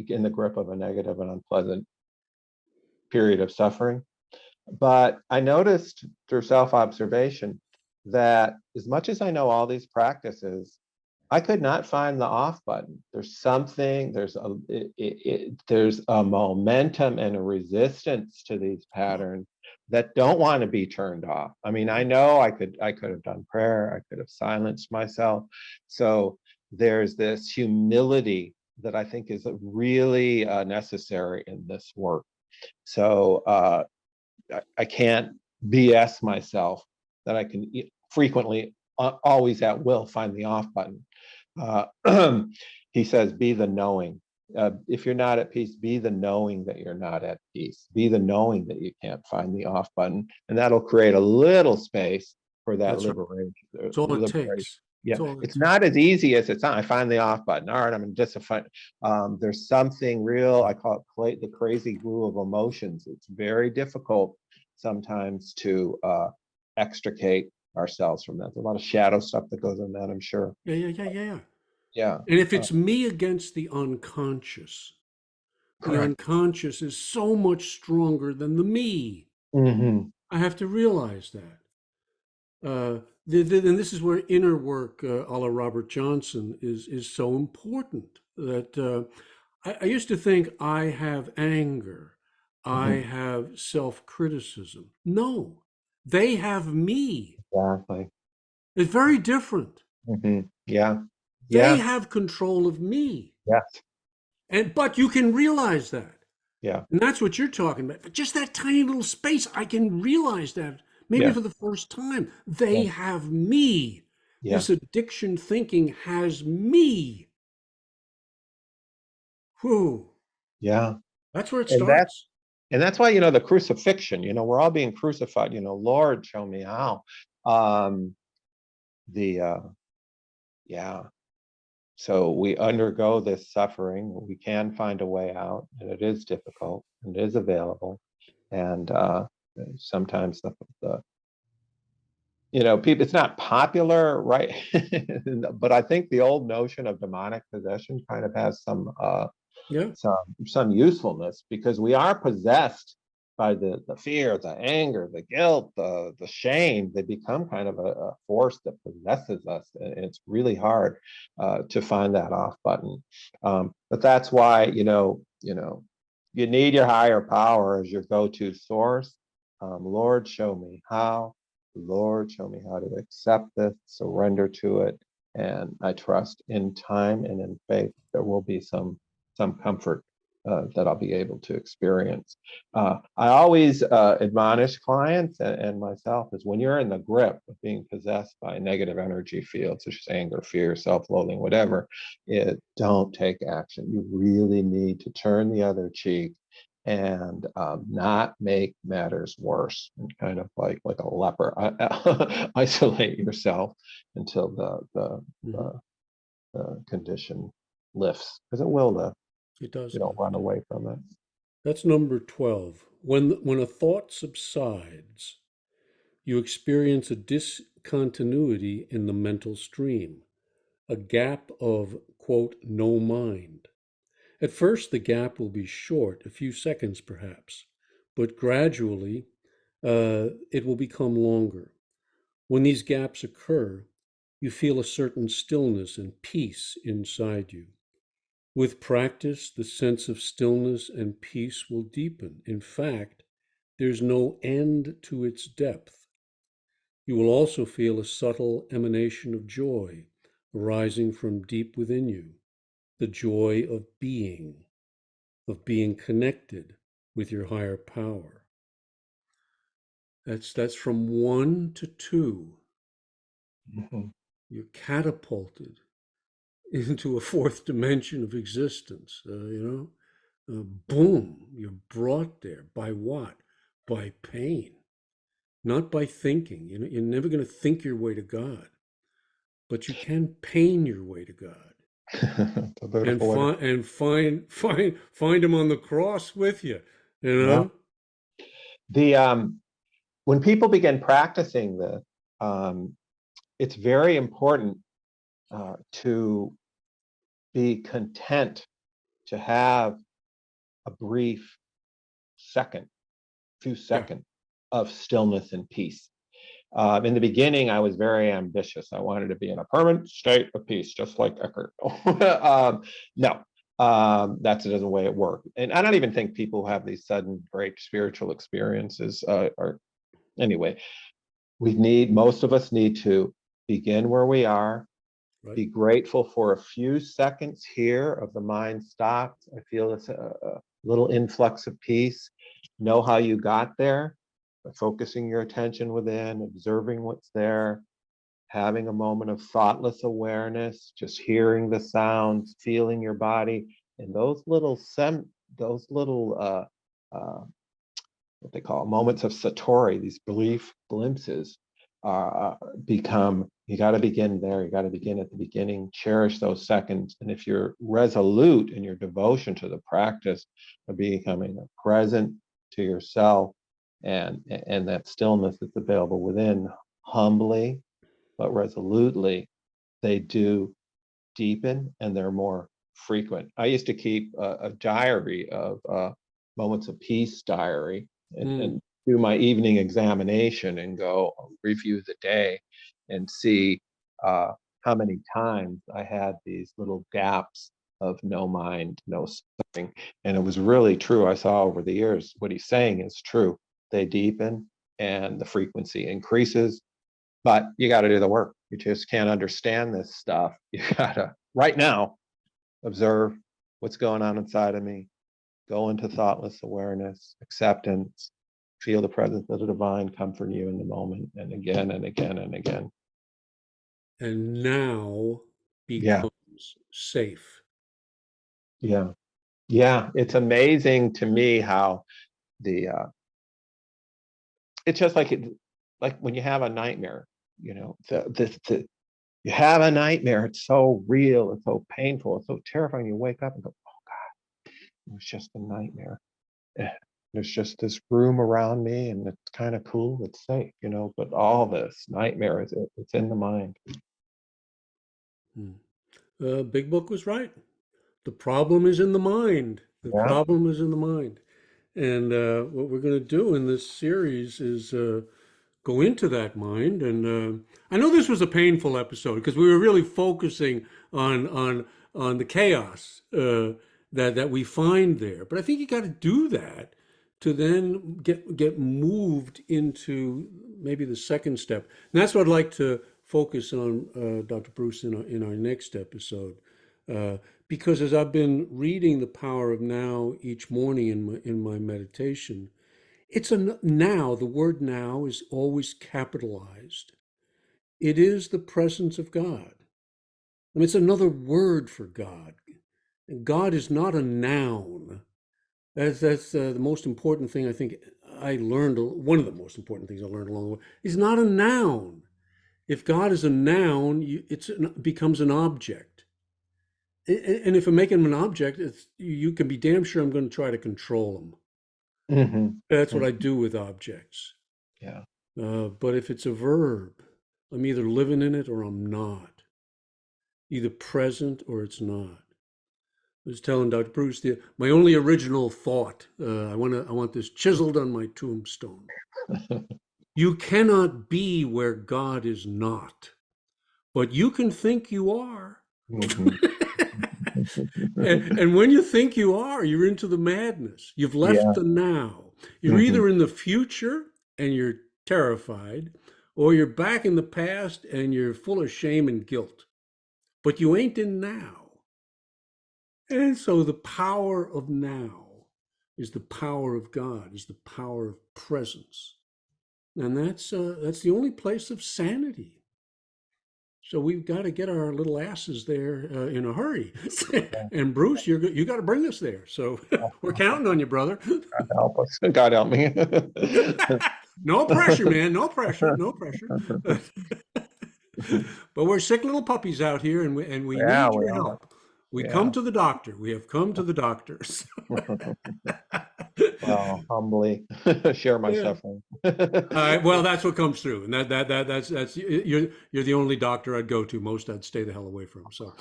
in the grip of a negative and unpleasant period of suffering. But I noticed through self-observation that as much as I know all these practices, I could not find the off button. There's something, there's a momentum and a resistance to these patterns that don't want to be turned off. I mean, I know I could have done prayer, I could have silenced myself. So there's this humility that I think is really necessary in this work. So I can't BS myself that I can frequently, always at will, find the off button. He says, be the knowing. If you're not at peace, be the knowing that you're not at peace. Be the knowing that you can't find the off button. And that'll create a little space for that That's right. liberation. It's all it takes. Yeah, It's all it it's takes. not as easy as it's on. I find the off button. All right, I'm in disappointment. There's something real. I call it the crazy glue of emotions. It's very difficult sometimes to extricate ourselves from that. There's a lot of shadow stuff that goes in that, I'm sure. Yeah, yeah, yeah, yeah, yeah. Yeah, And if it's me against the correct. unconscious is so much stronger than the me. Hmm. I have to realize that. And this is where inner work, a la Robert Johnson, is so important. That I used to think I have anger, I Hmm. have self-criticism. No, they have me. Exactly. It's very different. Hmm. Yeah. They Yeah. have control of me. Yes. But you can realize that. Yeah. And that's what you're talking about. But just that tiny little space, I can realize that maybe Yeah. for the first time. Yeah. They have me. Yeah. This addiction thinking has me. Whew. Yeah. That's where it And that starts. and that's why, the crucifixion, we're all being crucified, Lord, show me how. Um, the yeah. So we undergo this suffering. We can find a way out, and it is difficult, and it is available. And sometimes the people, it's not popular, right? But I think the old notion of demonic possession kind of has Yeah. some usefulness, because we are possessed by the fear, the anger, the guilt, the shame. They become kind of a force that possesses us, and it's really hard to find that off button. But that's why you need your higher power as your go-to source. Lord, show me how. Lord, show me how to accept this, surrender to it, and I trust in time and in faith there will be some comfort that I'll be able to experience. I always admonish clients and myself is, when you're in the grip of being possessed by negative energy fields, such as anger, fear, self-loathing, whatever, don't take action. You really need to turn the other cheek and not make matters worse, and kind of like a leper, isolate yourself until Mhm. the condition lifts, because it will lift. It does You don't lift. run away from it. That's number 12. When a thought subsides, you experience a discontinuity in the mental stream, a gap of, quote, no mind. At first, the gap will be short, a few seconds perhaps, but gradually it will become longer. When these gaps occur, you feel a certain stillness and peace inside you. With practice, the sense of stillness and peace will deepen. In fact, there's no end to its depth. You will also feel a subtle emanation of joy arising from deep within you, the joy of being connected with your higher power. That's from 1 to 2. Mhm. You're catapulted into a fourth dimension of existence. Boom, you're brought there by what? By pain, not by thinking. You're never going to think your way to God, but you can pain your way to God, It's a and beautiful way. find him on the cross with you. You Yeah. know. The When people begin practicing this, um, it's very important to be content to have a brief second, few Yeah. seconds of stillness and peace. In the beginning, I was very ambitious. I wanted to be in a permanent state of peace, just like Eckhart. No, that doesn't the way it works. And I don't even think people who have these sudden great spiritual experiences are. Anyway, most of us need to begin where we are, Right. be grateful for a few seconds here of the mind stopped. I feel this a little influx of peace. Know how you got there by focusing your attention within, observing what's there, having a moment of thoughtless awareness, just hearing the sounds, feeling your body, and those little what they call moments of satori, these brief glimpses, become, you got to begin there. You got to begin at the beginning, cherish those seconds. And if you're resolute in your devotion to the practice of becoming present to yourself, and that stillness that's available within, humbly but resolutely, they do deepen and they're more frequent. I used to keep a diary of moments of peace diary, Mm. and do my evening examination and go review the day and see uh, how many times I had these little gaps of no mind, no suffering. And it was really true. I saw over the years what he's saying is true. They deepen and the frequency increases, but you got to do the work. You just can't understand this stuff. You got to, right now, observe what's going on inside of me. go into thoughtless awareness, acceptance, feel the presence of the divine comfort you in the moment, and again and again and again. And now Yeah, becomes safe. yeah, yeah. It's amazing to me how the it's just like like when you have a nightmare, the you have a nightmare. It's so real. It's so painful. It's so terrifying. You wake up and go, it was just a nightmare. Eh, There's just this room around me, and it's kind of cool. It's safe, But all this nightmare it's in the mind. Hmm. Big Book was right. The problem is in the mind. The Yeah. problem is in the mind. And what we're going to do in this series is go into that mind. And I know this was a painful episode because we were really focusing on the chaos that we find there. But I think you got to do that to then get moved into maybe the second step. And that's what I'd like to focus on, Dr. Bruce, in our next episode. Uh, because as I've been reading The Power of Now each morning in my meditation, it's a now. The word now is always capitalized. It is the presence of God. I mean, it's another word for God. And God is not a noun. That's the most important thing I think I learned. One of the most important things I learned along the way. He's not a noun. If God is a noun, it becomes an object. And if I make him an object, you can be damn sure I'm going to try to control him. Hmm. That's what I do with objects. Yeah. But if it's a verb, I'm either living in it or I'm not. Either present or it's not. I was telling Dr. Bruce my only original thought. I want this chiseled on my tombstone. You cannot be where God is not, but you can think you are. Hmm. And when you think you are, you're into the madness. You've left Yeah. the now. You're Hmm. either in the future and you're terrified, or you're back in the past and you're full of shame and guilt. But you ain't in now. And so the power of now is the power of God, is the power of presence. And that's the only place of sanity. So we've got to get our little asses there in a hurry. And Bruce, you got to bring us there. So we're counting on you, brother. God help us. God help me. No pressure, man. No pressure. No pressure. But we're sick little puppies out here, and we Yeah, need we your are. help. We come Yeah. to the doctor. We have come to the doctors. Well, humbly share my Yeah. suffering. Well, that's what comes through, and that's you're the only doctor I'd go to. Most I'd stay the hell away from. So,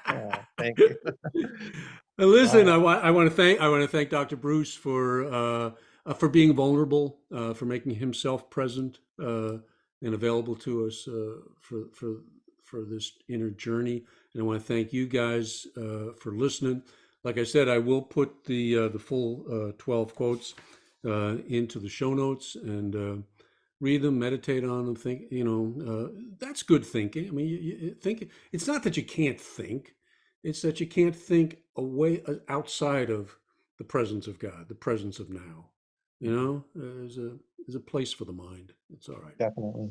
Yeah, thank you. listen, Uh, I want to thank Dr. Bruce for being vulnerable, for making himself present and available to us for this inner journey. And I want to thank you guys for listening. Like I said, I will put the full 12 quotes into the show notes and read them, meditate on them. Think, that's good thinking. I mean, you think it's not that you can't think; it's that you can't think away outside of the presence of God, the presence of now. There's a place for the mind. It's all right. Definitely.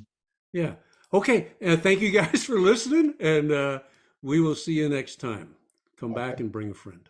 Yeah. Okay. Thank you guys for listening, and we will see you next time. Come back Okay. and bring a friend.